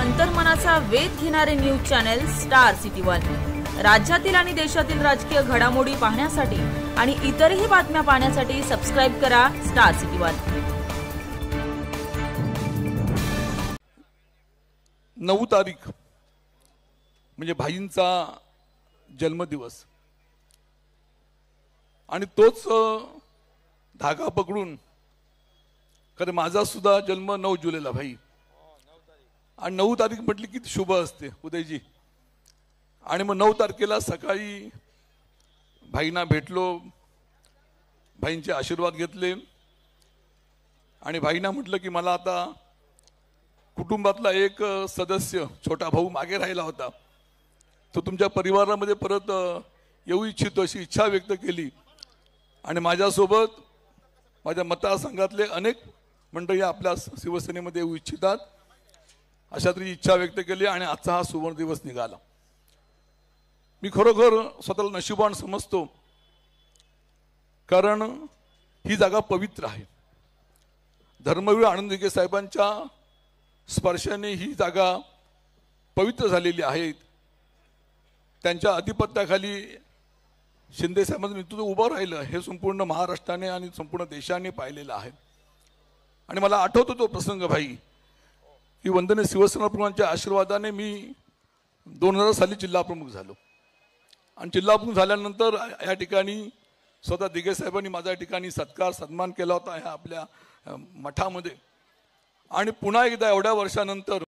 अंतर्मनाचा वेध घेणारे news channel star city one. राज्यातील आणि देशातील राजकीय घडामोडी पाहण्यासाठी आणि इतरही बातम्या पाहण्यासाठी सबस्क्राइब करा स्टार सिटी वन। 9 तारीख म्हणजे भाईंचा जन्मदिवस आणि तोच धागा पकडून खरं माझा सुद्धा जन्म 9 जुलैला भाई आणि 9 तारीख म्हटली किती शुभ असते उदयजी। आणि मग 9 तारखेला सकाळी भाईंना भेटलो, भाईंचे आशीर्वाद घेतले आणि भाईंना म्हटलं की मला आता कुटुंबातला एक सदस्य छोटा भाऊ मागे राहिला होता, तो तुमच्या परिवारामध्ये परत येऊ इच्छितो अशी इच्छा व्यक्त केली आणि माझ्यासोबत माझ्या मतदारसंघातले अनेक मंडळी आपल्या शिवसेनेमध्ये येऊ इच्छितात अशा तरी इच्छा व्यक्त केली आणि आजचा हा सुवर्ण दिवस निघाला। मी खरोखर स्वतःला नशिबान समजतो, कारण ही जागा पवित्र आहे। धर्मवीर आनंद विखे साहेबांच्या स्पर्शाने ही जागा पवित्र झालेली आहे। त्यांच्या अधिपत्याखाली शिंदे साहेबांचं नेतृत्व उभं राहिलं हे संपूर्ण महाराष्ट्राने आणि संपूर्ण देशाने पाहिलेलं आहे। आणि मला आठवतो तो प्रसंग भाई की वंदनीय शिवसेना प्रमुखांच्या आशीर्वादाने मी 2000 साली जिल्हा प्रमुख झालो आणि जिल्हा प्रमुख झाल्यानंतर या ठिकाणी स्वतः दिघे साहेबांनी माझ्या ठिकाणी सत्कार सन्मान केला होता ह्या आपल्या मठामध्ये। आणि पुन्हा एकदा एवढ्या वर्षानंतर